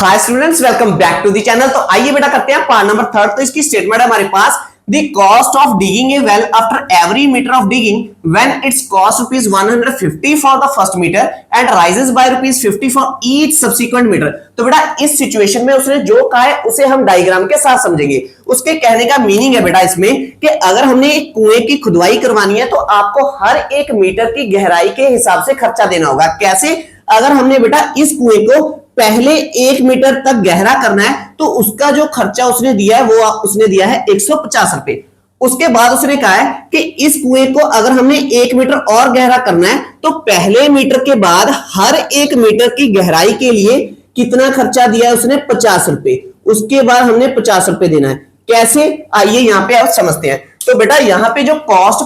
Hi students, welcome back to the channel. तो आइए बेटा करते हैं पार्ट नंबर 3। तो इसकी स्टेटमेंट है हमारे पास, the cost of digging a well after every metre of digging when it's cost ₹150 for the first metre and rises by ₹50 for each subsequent metre. तो बेटा इस सिचुएशन में उसने जो कहा है उसे हम डायग्राम के साथ समझेंगे। उसके कहने का मीनिंग है बेटा इसमें कि अगर हमने एक कुएं की खुदवाई करवानी है तो आपको हर एक मीटर की गहराई के हिसाब से खर्चा देना होगा। कैसे? अगर हमने बेटा इस कुएं को पहले 1 मीटर तक गहरा करना है तो उसका जो खर्चा उसने दिया है वो उसने दिया है 150 रुपए। उसके बाद उसने कहा है कि इस कुएं को अगर हमने 1 मीटर और गहरा करना है तो पहले मीटर के बाद हर 1 मीटर की गहराई के लिए कितना खर्चा दिया है उसने? 50 रुपए। उसके बाद हमने 50 रुपए देना है। कैसे? आइए यहां पे आप समझते हैं। तो बेटा यहां पे जो कॉस्ट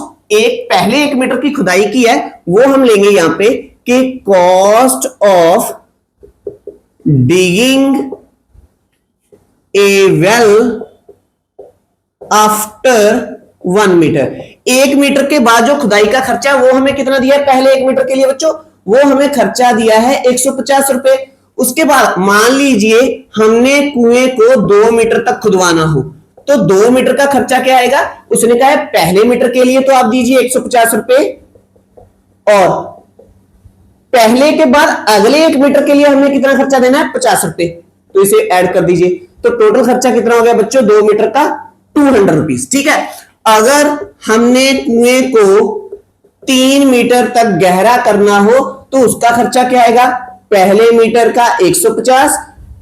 पहले 1 मीटर की खुदाई की है वो हम लेंगे यहां पे कि cost of digging a well after 1 metre. 1 metre के बाद जो खुदाई का खर्चा वो हमें कितना दिया है पहले 1 मीटर के लिए बच्चों? वो हमें खर्चा दिया है 150 रुपए। उसके बाद मान लीजिए हमने कुएं को 2 मीटर तक खुदवाना हो तो 2 मीटर का खर्चा क्या आएगा? उसने कहा है पहले मीटर के लिए तो आप दीजिए 150 रुपए और पहले के बाद अगले 1 मीटर के लिए हमने कितना खर्चा देना है? 50 रुपए। तो इसे ऐड कर दीजिए तो टोटल खर्चा कितना हो गया बच्चों? 2 मीटर का 200 रुपीस। ठीक है। अगर हमने कुएं को 3 मीटर तक गहरा करना हो तो उसका खर्चा क्या आएगा? पहले मीटर का 150,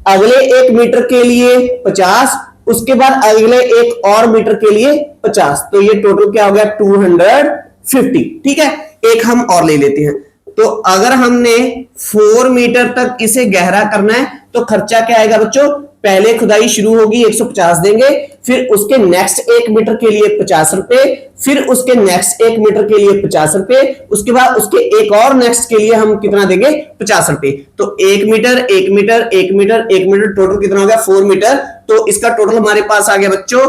अगले 1 मीटर के लिए 50, उसके बाद अगले एक और मीटर के लिए 50। तो ये टोटल क्या हो गया? 250। ठीक है। एक हम और ले लेते हैं। तो अगर हमने 4 मीटर तक इसे गहरा करना है तो खर्चा क्या आएगा बच्चों? पहले खुदाई शुरू होगी 150 देंगे, फिर उसके नेक्स्ट 1 मीटर के लिए 50 रुपए, फिर उसके नेक्स्ट 1 मीटर के लिए 50 रुपए, उसके बाद उसके एक और नेक्स्ट के लिए हम कितना देंगे? 50 रुपए। तो 1 metre 1 metre 1 metre 1 metre total कितना हो गया? 4 मीटर। तो इसका टोटल हमारे पास आ गया बच्चों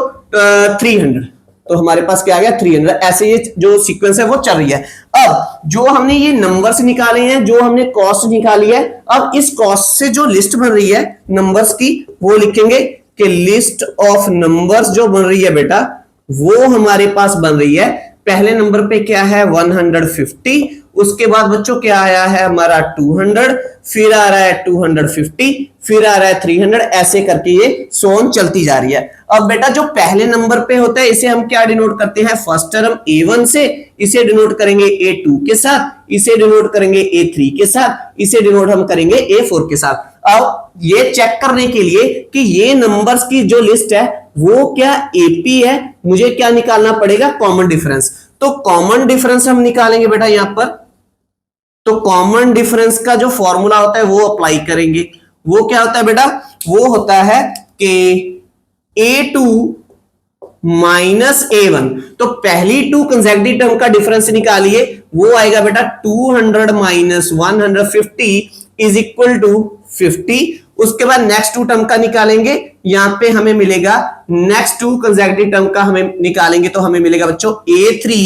300। तो हमारे पास क्या आ गया? 300। ऐसे ये जो सीक्वेंस है वो चल रही है। अब जो हमने ये नंबर्स निकाले हैं, जो हमने कॉस्ट निकाली है, अब इस कॉस्ट से जो लिस्ट बन रही है नंबर्स की वो लिखेंगे कि लिस्ट ऑफ नंबर्स जो बन रही है बेटा वो हमारे पास बन रही है। पहले नंबर पे क्या है? 150। उसके बाद बच्चों क्या आया है हमारा? 200, फिर आ रहा है 250, फिर आ रहा है 300। ऐसे करके ये सोन चलती जा रही है। अब बेटा जो पहले नंबर पे होता है इसे हम क्या डिनोट करते हैं? फर्स्ट टर्म A1 से, इसे डिनोट करेंगे A2 के साथ, इसे डिनोट करेंगे A3 के साथ, इसे डिनोट हम करेंगे A4 के साथ। अब ये चेक करने के लिए कि ये नंबर्स की जो लिस्ट है वो क्या AP है, मुझे क्या निकालना पड़ेगा? Common difference. तो कॉमन डिफरेंस हम निकालेंगे बेटा यहां पर। तो कॉमन डिफरेंस का जो फॉर्मूला होता है वो अप्लाई करेंगे। वो क्या होता है बेटा? वो होता है कि A2 माइनस A1। तो पहली 2 कंसेक्यूटिव टर्म का डिफरेंस निकालिए, वो आएगा बेटा 200 माइनस 150 इज इक्वल टू 50। उसके बाद नेक्स्ट 2 टर्म का निकालेंगे, यहां पे हमें मिलेगा नेक्स्ट 2 कंसेक्यूटिव टर्म का हमें निकालेंगे तो हमें मिलेगा बच्चों A3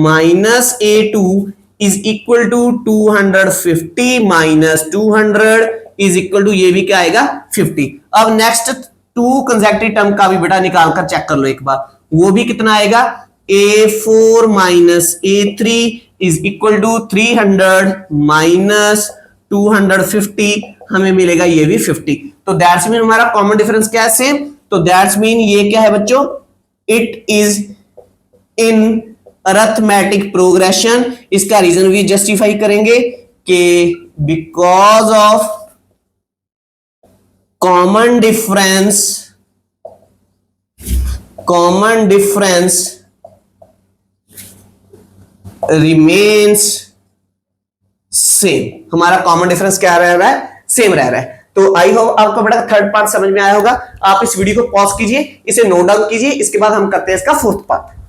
minus A2 is equal to 250 minus 200 is equal to ये भी क्या आएगा? 50। अब नेक्स्ट 2 कंसेक्यूटिव टर्म का भी बेटा निकाल कर चेक कर लो एक बार, वो भी कितना आएगा? A4 minus A3 is equal to 300 minus 250, हमें मिलेगा ये भी 50। तो दैट्स मीन हमारा कॉमन डिफरेंस क्या है? सेम। तो दैट्स मीन ये क्या है बच्चों? It is in arithmetic progression. इसका रीजन भी जस्टिफाई करेंगे कि because of common difference remains same. हमारा कॉमन डिफरेंस क्या रह रहा है? सेम रह रहा है। तो आई होप आपको बड़ा थर्ड पार्ट समझ में आया होगा। आप इस वीडियो को पॉज कीजिए, इसे नोट डाउन कीजिए, इसके बाद हम करते हैं इसका 4th पार्ट।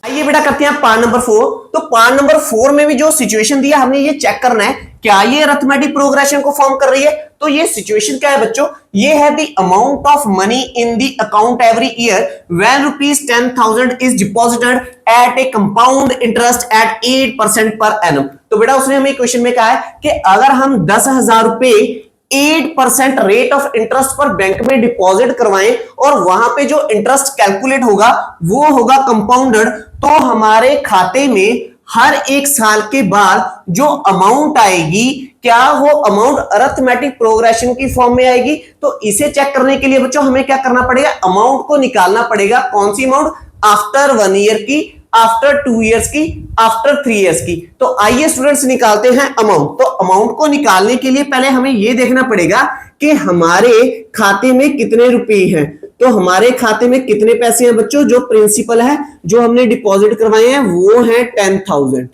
आइए बेटा करते हैं पार्ट नंबर 4। तो पार्ट नंबर 4 में भी जो सिचुएशन दिया हमने ये चेक करना है क्या ये अरिथमेटिक प्रोग्रेशन को फॉर्म कर रही है। तो ये सिचुएशन क्या है बच्चों? ये है the amount of money in the account every year when ₹10,000 is deposited at a compound interest at 8% per annum. तो बेटा उसने हमें क्वेश्चन में कहा है कि अगर हम 10,000 रुपए 8% रेट ऑफ इंटरेस्ट पर बैंक में डिपॉजिट करवाएं और वहां पे जो इंटरेस्ट कैलकुलेट होगा वो होगा कंपाउंडेड, तो हमारे खाते में हर एक साल के बाद जो अमाउंट आएगी क्या वो अमाउंट अरिथमेटिक प्रोग्रेशन की फॉर्म में आएगी। तो इसे चेक करने के लिए बच्चों हमें क्या करना पड़ेगा, अमाउंट को निकालना पड़ेगा। कौन सी अमाउंट, आफ्टर 1 ईयर की, आफ्टर 2 इयर्स की, आफ्टर 3 इयर्स की। तो आइए स्टूडेंट्स निकालते हैं अमाउंट। तो अमाउंट को निकालने के लिए पहले हमें यह देखना पड़ेगा कि हमारे खाते में कितने रुपए हैं। तो हमारे खाते में कितने पैसे हैं बच्चों, जो प्रिंसिपल है जो हमने डिपॉजिट करवाए हैं वो है 10,000।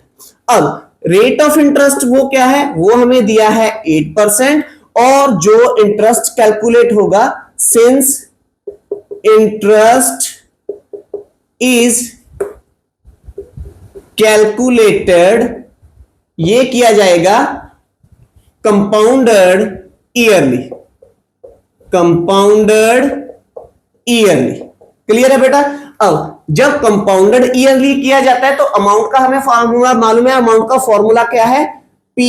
अब रेट ऑफ इंटरेस्ट वो क्या है, वो हमें दिया है 8%, और जो इंटरेस्ट कैलकुलेट होगा, सिंस इंटरेस्ट इज कैलकुलेटेड, ये किया जाएगा compounded yearly, compounded yearly. Clear है बेटा। अब जब कंपाउंडेड ईयरली किया जाता है तो अमाउंट का हमें फॉर्मूला मालूम है। अमाउंट का फॉर्मूला क्या है, P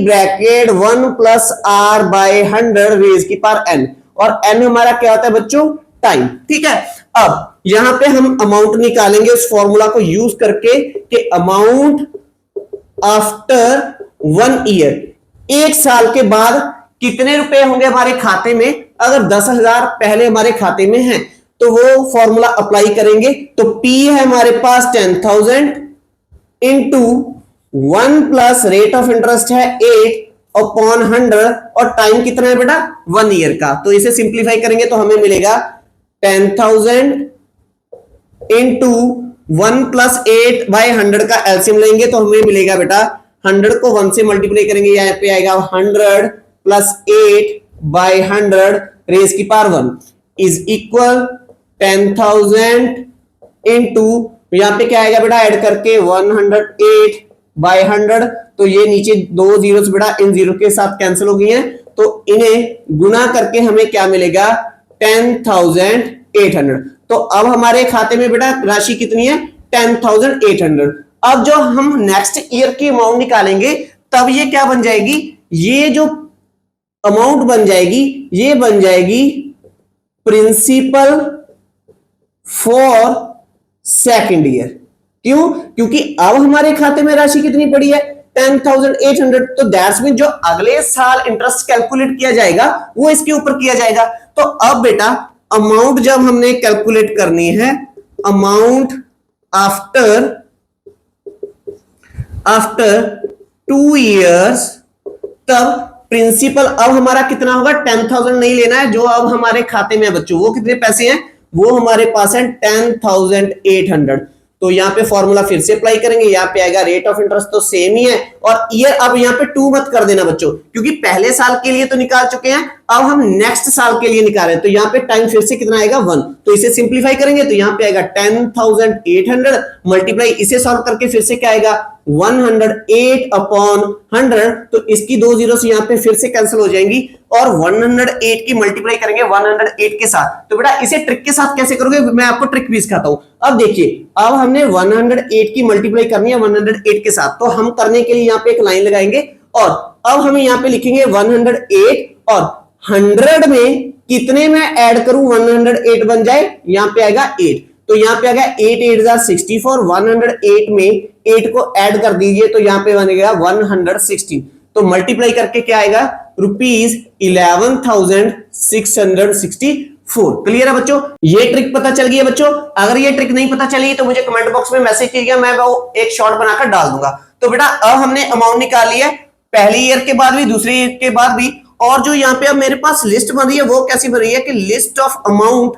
bracket 1 plus R by 100 raise की पावर n, और n हमारा क्या होता है बच्चों, टाइम। ठीक है। अब यहां पे हम अमाउंट निकालेंगे उस फॉर्मूला को यूज करके कि अमाउंट आफ्टर 1 ईयर, एक साल के बाद कितने रुपए होंगे हमारे खाते में। अगर 10,000 पहले हमारे खाते में है तो वो फॉर्मूला अप्लाई करेंगे। तो P है हमारे पास 10,000 into 1 plus rate of interest है 8 अपॉन 100, और टाइम कितना है बेटा, 1 ईयर का। तो इसे सिंप्लीफाई करेंगे तो हमें मिलेगा 10,000 इंटू 1 प्लस 8 बाय 100 का एलसीएम लेंगे तो हमें मिलेगा बेटा 100 को 1 से मल्टीप्लाई करेंगे, यहाँ पे आएगा 100 प्लस 8 बाय 100 रेज की पावर 1 इज इक्वल 10,000 इंटू, यहां पे क्या आएगा बेटा ऐड करके 108 बाय 100, तो ये नीचे 2 जीरोस बेटा इन जीरो के साथ कैंसिल हो गई हैं, तो इन्हें गुना करके हमें क्या मिलेगा 10,800। तो अब हमारे खाते में बेटा राशि कितनी है 10,800। अब जो हम नेक्स्ट ईयर की अमाउंट निकालेंगे तब ये क्या बन जाएगी, ये जो अमाउंट बन जाएगी ये बन जाएगी प्रिंसिपल फॉर सेकेंड ईयर। क्यों, क्योंकि अब हमारे खाते में राशि कितनी पड़ी है 10,800, तो दैट्स मीन जो अगले साल इंटरेस्ट कैलकुलेट किया जाएगा वो इसके ऊपर किया जाएगा। तो अब बेटा अमाउंट जब हमने कैलकुलेट करनी है, अमाउंट आफ्टर 2 इयर्स, तब प्रिंसिपल अब हमारा कितना होगा 10,000 नहीं लेना है, जो अब हमारे खाते में है बच्चों वो कितने पैसे हैं, वो हमारे पास है 10,800। तो यहाँ पे फॉर्मूला फिर से अप्लाई करेंगे, यहाँ पे आएगा रेट ऑफ इंटरेस्ट तो सेम ही है, और ईयर अब यहाँ पे 2 मत कर देना बच्चों, क्योंकि पहले साल के लिए तो निकाल चुके हैं, अब हम नेक्स्ट साल के लिए निकाल रहे हैं। तो यहाँ पे टाइम फिर से कितना आएगा 1, तो इसे सिंप्लीफाई करेंगे तो यहाँ पे आएगा 10,800 मल्टीप्लाई, इसे सॉल्व करके फिर से क्या आएगा 108 अपॉन 100, तो इसकी 2 जीरो से यहाँ पे फिर से कैंसिल हो जाएंगी, और 108 की मल्टीप्लाई करेंगे 108 के साथ। तो बेटा इसे ट्रिक के साथ कैसे करोगे, मैं आपको ट्रिक भी सिखाता हूं। अब देखिए, अब हमने 108 की मल्टीप्लाई करनी है 108 के साथ, तो हम करने के लिए यहाँ पे एक लाइन लगाएंगे, और अब हमें यहाँ पे लिखेंगे 108, और 100 में कितने में ऐड करूं 108 बन जाए, यहाँ पे आएगा 8, तो यहाँ पे आएगा 8 8 64, 108 में 8 को ऐड कर दीजिए तो यहाँ पे बनेगा 116, तो मल्टीप्लाई करके क्या आएगा ₹11,664। क्लियर है बच्चों, ये ट्रिक पता चल गई है बच्चों। अगर ये ट्रिक नहीं पता चली तो मुझे कमेंट बॉक्स में मैसेज कीजिएगा, मैं वो एक शॉर्ट बनाकर डाल दूंगा। तो बेटा अब हमने अमाउंट निकाल लिया है, पहले ईयर के बाद भी दूसरे ईयर के बाद भी, और जो यहाँ पे अब मेरे पास लिस्ट बन रही है वो कैसी बन रही है कि लिस्ट ऑफ अमाउंट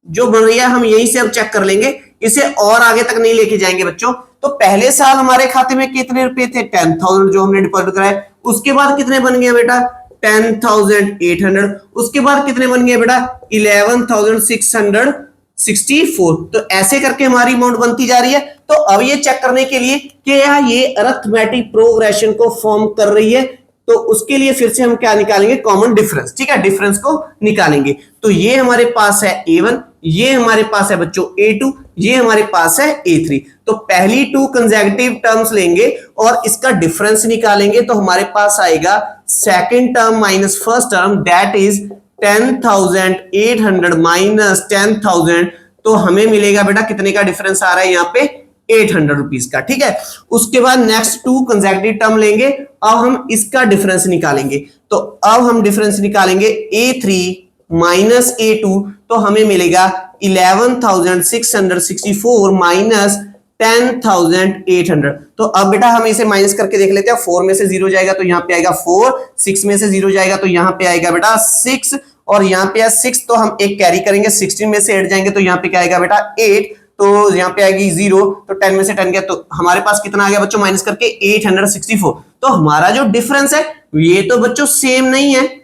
जो बन रही है हम यहीं से अब चेक कर लेंगे, इसे और आगे तक नहीं लेके जाएंगे बच्चों। तो पहले साल हमारे खाते में कितने रुपए थे 10,000 जो हमने डिपॉजिट कराए, उसके बाद कितने बन गए बेटा 10,800, उसके बाद कितने बन गए बेटा 11,664। तो ऐसे करके हमारी अमाउंट बनती जा रही है। तो अब ये चेक करने के लिए कि ये अरिथमेटिक प्रोग्रेशन को फॉर्म कर रही है तो उसके लिए फिर से हम क्या निकालेंगे, कॉमन डिफरेंस। ठीक है, डिफरेंस को निकालेंगे। तो ये हमारे पास है A1, ये हमारे पास है बच्चों A2, ये हमारे पास है A3। तो पहली 2 कंसेक्यूटिव टर्म्स लेंगे और इसका डिफरेंस निकालेंगे, तो हमारे पास आएगा second term minus first term, that is 10,800 minus 10,000। तो हमें मिलेगा बेटा कितने का डिफरेंस आ रहा है यहाँ पे, 800 रुपीज का। ठीक है, उसके बाद नेक्स्ट 2 कंसेक्यूटिव टर्म लेंगे, अब हम इसका डिफरेंस निकालेंगे। तो अब हम डिफरेंस निकालेंगे A3 माइनस A2, तो हमें मिलेगा 11,664 माइनस 10,800। तो अब बेटा हम इसे माइनस करके देख लेते हैं। 4 में से 0 जाएगा तो यहाँ पे आएगा 4, 6 में से 0 जाएगा तो यहाँ पे आएगा बेटा 6, और यहाँ पे है 6, तो हम एक कैरी करेंगे। 16 में से 8 जाएंगे तो यहाँ पे क्या आएगा बेटा 8, तो यहाँ पे आएगी 0, तो 10 में से 10 गया, तो हमारे पास कितना आ गया बच्चों माइनस करके 864। तो हमारा जो डिफरेंस है ये तो बच्चों सेम नहीं है,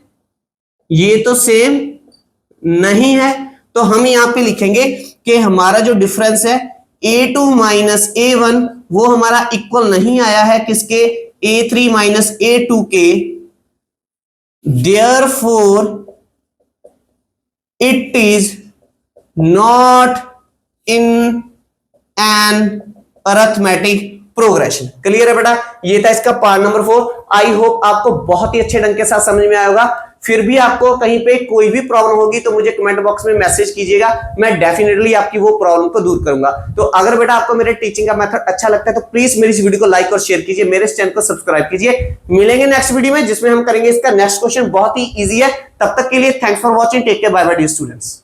ये तो सेम नहीं है। तो हम यहाँ पे लिखेंगे कि हमारा जो डिफरेंस है A2 माइनस A1 वो हमारा इक्वल नहीं आया है किसके, A3 माइनस A2 के। Therefore it is not in an arithmetic progression. Clear है बेटा, ये था इसका पार्ट नंबर 4। आई होप आपको बहुत ही अच्छे ढंग के साथ समझ में आया होगा। फिर भी आपको कहीं पे कोई भी प्रॉब्लम होगी तो मुझे कमेंट बॉक्स में मैसेज कीजिएगा, मैं डेफिनेटली आपकी वो प्रॉब्लम को दूर करूंगा। तो अगर बेटा आपको मेरे टीचिंग का मेथड अच्छा लगता है तो प्लीज मेरी इस वीडियो को लाइक और शेयर कीजिए, मेरे इस चैनल को सब्सक्राइब कीजिए। मिलेंगे नेक्स्ट वीडियो में जिसमें हम करेंगे इसका नेक्स्ट क्वेश्चन, बहुत ही ईजी है। तब तक के लिए thanks for watching, take care, bye bye dear students.